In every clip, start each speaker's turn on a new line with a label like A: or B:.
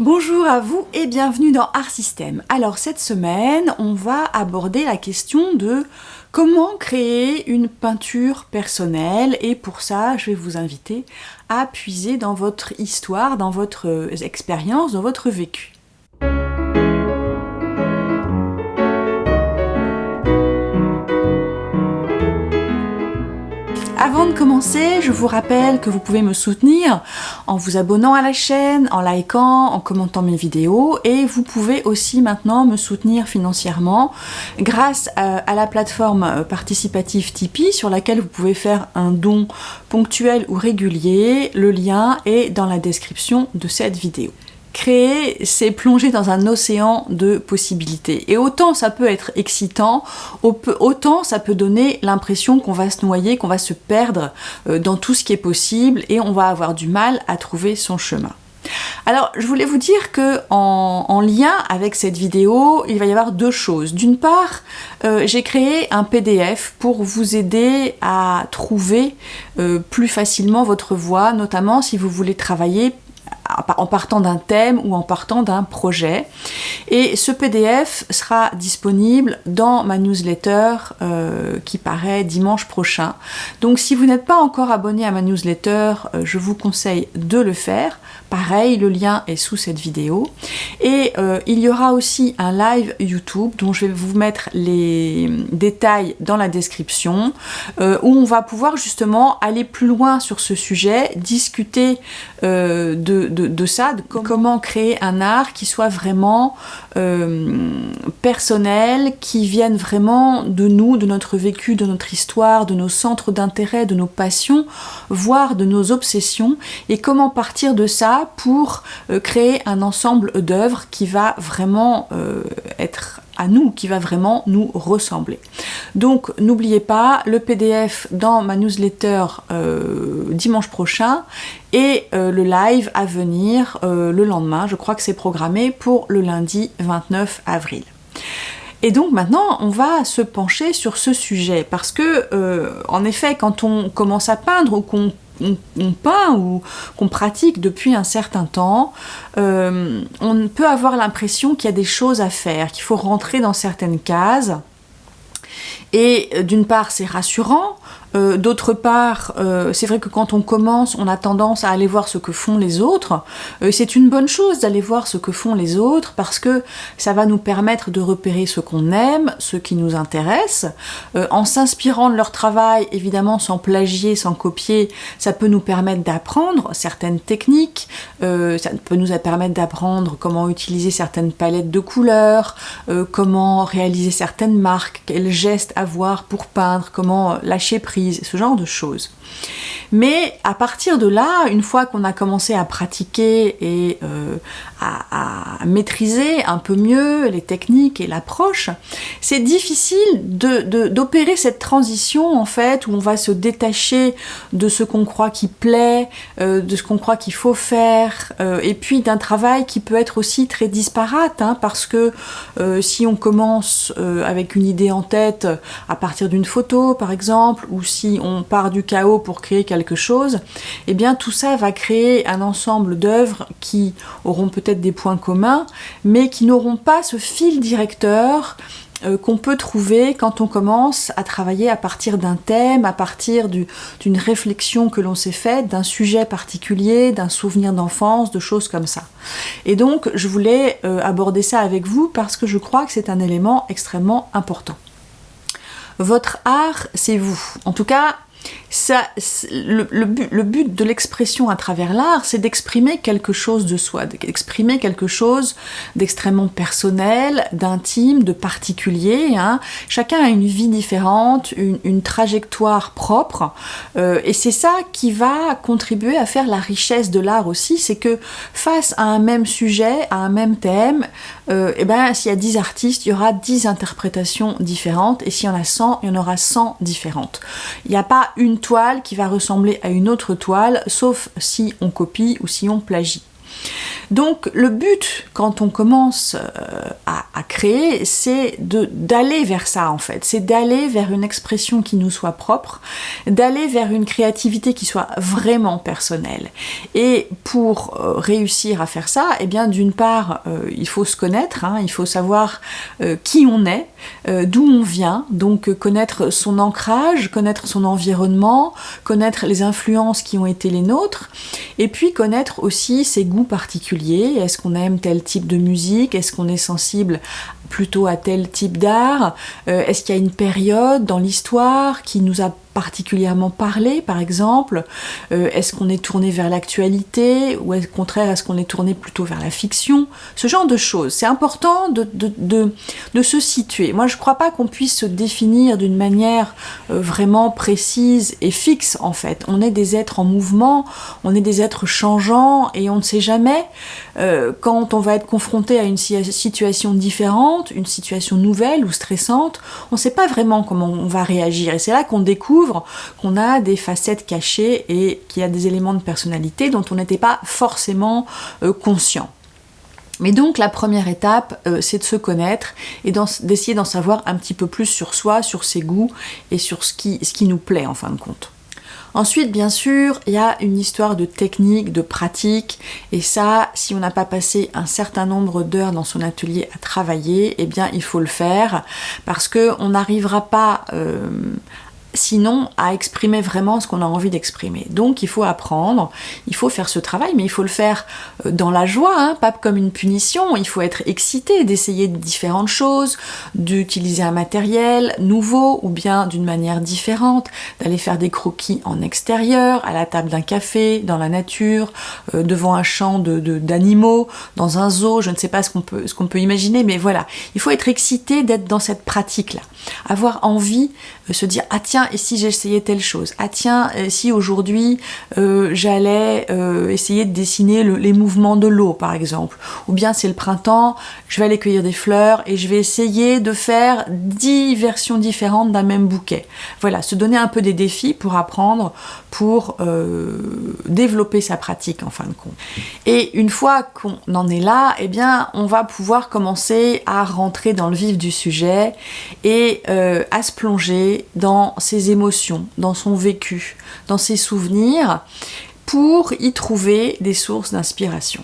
A: Bonjour à vous et bienvenue dans Art System. Alors cette semaine, on va aborder la question de comment créer une peinture personnelle et pour ça, je vais vous inviter à puiser dans votre histoire, dans votre expérience, dans votre vécu. Avant de commencer, je vous rappelle que vous pouvez me soutenir en vous abonnant à la chaîne, en likant, en commentant mes vidéos et vous pouvez aussi maintenant me soutenir financièrement grâce à la plateforme participative Tipeee sur laquelle vous pouvez faire un don ponctuel ou régulier. Le lien est dans la description de cette vidéo. Créer, c'est plonger dans un océan de possibilités. Et autant ça peut être excitant, autant ça peut donner l'impression qu'on va se noyer, qu'on va se perdre dans tout ce qui est possible et on va avoir du mal à trouver son chemin. Alors, je voulais vous dire que en lien avec cette vidéo, il va y avoir deux choses. D'une part, j'ai créé un PDF pour vous aider à trouver plus facilement votre voie, notamment si vous voulez travailler en partant d'un thème ou en partant d'un projet. Et ce PDF sera disponible dans ma newsletter qui paraît dimanche prochain. Donc si vous n'êtes pas encore abonné à ma newsletter, je vous conseille de le faire. Pareil, le lien est sous cette vidéo. Et il y aura aussi un live YouTube dont je vais vous mettre les détails dans la description où on va pouvoir justement aller plus loin sur ce sujet, discuter de ça, de comment créer un art qui soit vraiment personnel, qui vienne vraiment de nous, de notre vécu, de notre histoire, de nos centres d'intérêt, de nos passions, voire de nos obsessions, et comment partir de ça pour créer un ensemble d'œuvres qui va vraiment être à nous, qui va vraiment nous ressembler. Donc n'oubliez pas le PDF dans ma newsletter dimanche prochain et le live à venir le lendemain, je crois que c'est programmé pour le lundi 29 avril. Et donc maintenant, on va se pencher sur ce sujet parce que, en effet, quand on commence à peindre ou qu'on peint ou qu'on pratique depuis un certain temps, on peut avoir l'impression qu'il y a des choses à faire, qu'il faut rentrer dans certaines cases. Et d'une part, c'est rassurant. D'autre part, c'est vrai que quand on commence, on a tendance à aller voir ce que font les autres. C'est une bonne chose d'aller voir ce que font les autres parce que ça va nous permettre de repérer ce qu'on aime, ce qui nous intéresse. En s'inspirant de leur travail, évidemment sans plagier, sans copier, ça peut nous permettre d'apprendre certaines techniques, ça peut nous permettre d'apprendre comment utiliser certaines palettes de couleurs, comment réaliser certaines marques, quels gestes avoir pour peindre, comment lâcher prise, ce genre de choses. Mais à partir de là, une fois qu'on a commencé à pratiquer et à maîtriser un peu mieux les techniques et l'approche, c'est difficile d'opérer cette transition en fait où on va se détacher de ce qu'on croit qui plaît, de ce qu'on croit qu'il faut faire, et puis d'un travail qui peut être aussi très disparate, hein, parce que si on commence avec une idée en tête à partir d'une photo par exemple, ou si on part du chaos pour créer quelque chose, eh bien tout ça va créer un ensemble d'œuvres qui auront peut-être des points communs, mais qui n'auront pas ce fil directeur qu'on peut trouver quand on commence à travailler à partir d'un thème, à partir d'une réflexion que l'on s'est faite, d'un sujet particulier, d'un souvenir d'enfance, de choses comme ça. Et donc je voulais aborder ça avec vous parce que je crois que c'est un élément extrêmement important. Votre art, c'est vous. En tout cas, ça, le but de l'expression à travers l'art, c'est d'exprimer quelque chose de soi, d'exprimer quelque chose d'extrêmement personnel, d'intime, de particulier. Hein. Chacun a une vie différente, une trajectoire propre, et c'est ça qui va contribuer à faire la richesse de l'art aussi, c'est que face à un même sujet, à un même thème, et ben, s'il y a 10 artistes, il y aura 10 interprétations différentes, et s'il y en a 100, il y en aura 100 différentes. Il n'y a pas une toile qui va ressembler à une autre toile, sauf si on copie ou si on plagie. Donc le but, quand on commence à créer, c'est d'aller vers ça en fait, c'est d'aller vers une expression qui nous soit propre, d'aller vers une créativité qui soit vraiment personnelle. Et pour réussir à faire ça, eh bien d'une part, il faut se connaître, hein, il faut savoir qui on est, d'où on vient, donc connaître son ancrage, connaître son environnement, connaître les influences qui ont été les nôtres, et puis connaître aussi ses goûts particuliers. Est-ce qu'on aime tel type de musique? Est-ce qu'on est sensible plutôt à tel type d'art? Est-ce qu'il y a une période dans l'histoire qui nous a particulièrement parlé, par exemple? Est-ce qu'on est tourné vers l'actualité ou au contraire est-ce qu'on est tourné plutôt vers la fiction? Ce genre de choses. C'est important de se situer. Moi je ne crois pas qu'on puisse se définir d'une manière vraiment précise et fixe en fait. On est des êtres en mouvement, on est des êtres changeants et on ne sait jamais quand on va être confronté à une situation différente, une situation nouvelle ou stressante, on ne sait pas vraiment comment on va réagir. Et c'est là qu'on découvre qu'on a des facettes cachées et qu'il y a des éléments de personnalité dont on n'était pas forcément conscient. Mais donc la première étape, c'est de se connaître et d'essayer d'en savoir un petit peu plus sur soi, sur ses goûts et sur ce qui nous plaît en fin de compte. Ensuite, bien sûr, il y a une histoire de technique, de pratique, et ça, si on n'a pas passé un certain nombre d'heures dans son atelier à travailler, eh bien, il faut le faire, parce qu'on n'arrivera pas sinon à exprimer vraiment ce qu'on a envie d'exprimer. Donc il faut apprendre, il faut faire ce travail, mais il faut le faire dans la joie, hein, pas comme une punition. Il faut être excité d'essayer différentes choses, d'utiliser un matériel nouveau ou bien d'une manière différente, d'aller faire des croquis en extérieur, à la table d'un café, dans la nature, devant un champ d'animaux, dans un zoo, je ne sais pas ce qu'on peut imaginer, mais voilà. Il faut être excité d'être dans cette pratique-là, avoir envie, se dire « Ah tiens, et si j'essayais telle chose? Ah tiens, si aujourd'hui j'allais essayer de dessiner les mouvements de l'eau, par exemple. Ou bien c'est le printemps, je vais aller cueillir des fleurs et je vais essayer de faire 10 versions différentes d'un même bouquet. » Voilà, se donner un peu des défis pour apprendre, pour développer sa pratique en fin de compte. Et une fois qu'on en est là, eh bien, on va pouvoir commencer à rentrer dans le vif du sujet et à se plonger dans ses émotions, dans son vécu, dans ses souvenirs, pour y trouver des sources d'inspiration.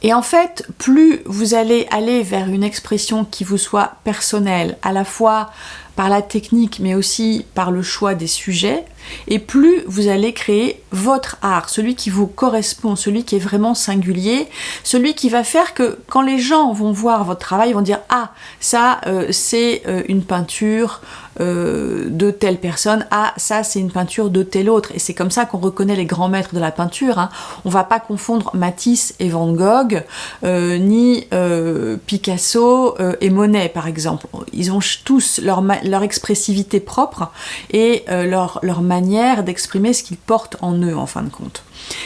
A: Et en fait, plus vous allez aller vers une expression qui vous soit personnelle, à la fois par la technique, mais aussi par le choix des sujets, et plus vous allez créer votre art, celui qui vous correspond, celui qui est vraiment singulier, celui qui va faire que quand les gens vont voir votre travail, ils vont dire « Ah, ça c'est une peinture de telle personne, ah ça c'est une peinture de telle autre ». Et c'est comme ça qu'on reconnaît les grands maîtres de la peinture, hein. On va pas confondre Matisse et Van Gogh, ni Picasso et Monet par exemple. Ils ont tous leur expressivité propre et leur manière d'exprimer ce qu'ils portent en eux en fin de compte.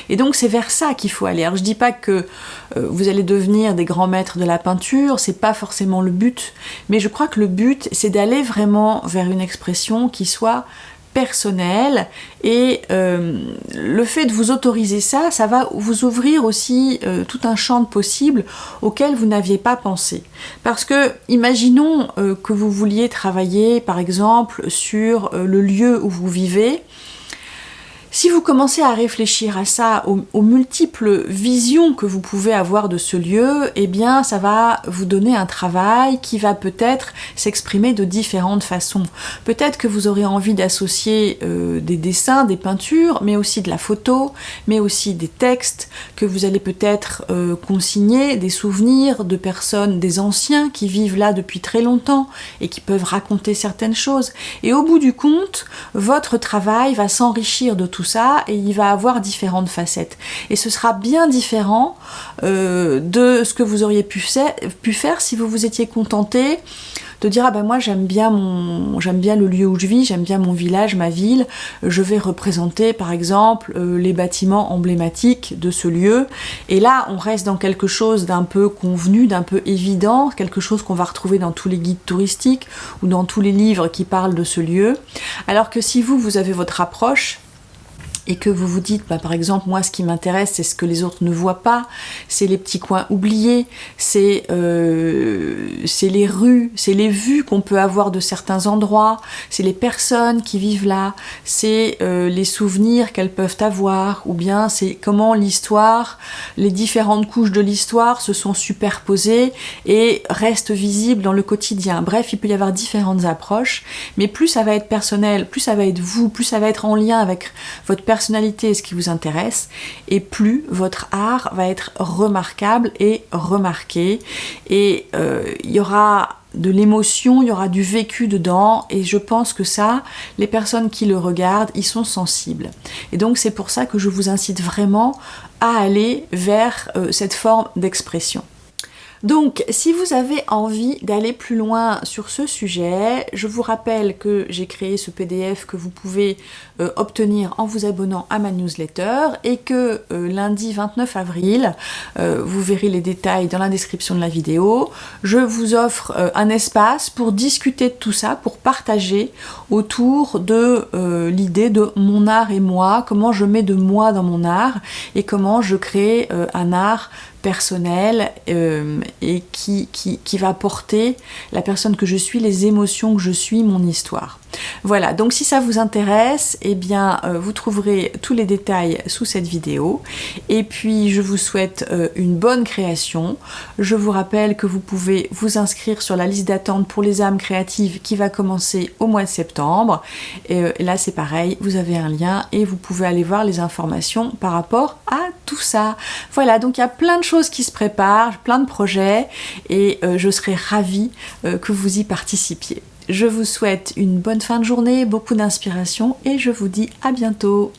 A: Et donc c'est vers ça qu'il faut aller. Alors je dis pas que vous allez devenir des grands maîtres de la peinture, c'est pas forcément le but, mais je crois que le but c'est d'aller vraiment vers une expression qui soit personnelle et le fait de vous autoriser ça, ça va vous ouvrir aussi tout un champ de possibles auquel vous n'aviez pas pensé. Parce que imaginons que vous vouliez travailler par exemple sur le lieu où vous vivez. Si vous commencez à réfléchir à ça, aux multiples visions que vous pouvez avoir de ce lieu, eh bien ça va vous donner un travail qui va peut-être s'exprimer de différentes façons. Peut-être que vous aurez envie d'associer des dessins, des peintures, mais aussi de la photo, mais aussi des textes, que vous allez peut-être consigner, des souvenirs de personnes, des anciens qui vivent là depuis très longtemps et qui peuvent raconter certaines choses. Et au bout du compte, votre travail va s'enrichir de tout ça et il va avoir différentes facettes et ce sera bien différent de ce que vous auriez pu faire si vous vous étiez contenté de dire ah ben moi j'aime bien le lieu où je vis, j'aime bien mon village, ma ville, je vais représenter par exemple les bâtiments emblématiques de ce lieu, et là on reste dans quelque chose d'un peu convenu, d'un peu évident, quelque chose qu'on va retrouver dans tous les guides touristiques ou dans tous les livres qui parlent de ce lieu, alors que si vous avez votre approche, et que vous vous dites, par exemple, moi ce qui m'intéresse, c'est ce que les autres ne voient pas, c'est les petits coins oubliés, c'est les rues, c'est les vues qu'on peut avoir de certains endroits, c'est les personnes qui vivent là, c'est les souvenirs qu'elles peuvent avoir, ou bien c'est comment l'histoire, les différentes couches de l'histoire se sont superposées et restent visibles dans le quotidien. Bref, il peut y avoir différentes approches, mais plus ça va être personnel, plus ça va être vous, plus ça va être en lien avec votre personnalité et ce qui vous intéresse, et plus votre art va être remarquable et remarqué, et il y aura de l'émotion, il y aura du vécu dedans, et je pense que ça, les personnes qui le regardent, ils sont sensibles. Et donc c'est pour ça que je vous incite vraiment à aller vers cette forme d'expression. Donc, si vous avez envie d'aller plus loin sur ce sujet, je vous rappelle que j'ai créé ce PDF que vous pouvez obtenir en vous abonnant à ma newsletter, et que lundi 29 avril, vous verrez les détails dans la description de la vidéo, je vous offre un espace pour discuter de tout ça, pour partager autour de l'idée de mon art et moi, comment je mets de moi dans mon art, et comment je crée un art personnel et qui va porter la personne que je suis, les émotions que je suis, mon histoire. Voilà, donc si ça vous intéresse, eh bien vous trouverez tous les détails sous cette vidéo, et puis je vous souhaite une bonne création. Je vous rappelle que vous pouvez vous inscrire sur la liste d'attente pour les âmes créatives qui va commencer au mois de septembre, et là c'est pareil, vous avez un lien et vous pouvez aller voir les informations par rapport à tout ça. Voilà, donc il y a plein de choses qui se préparent, plein de projets, et je serai ravie que vous y participiez. Je vous souhaite une bonne fin de journée, beaucoup d'inspiration, et je vous dis à bientôt.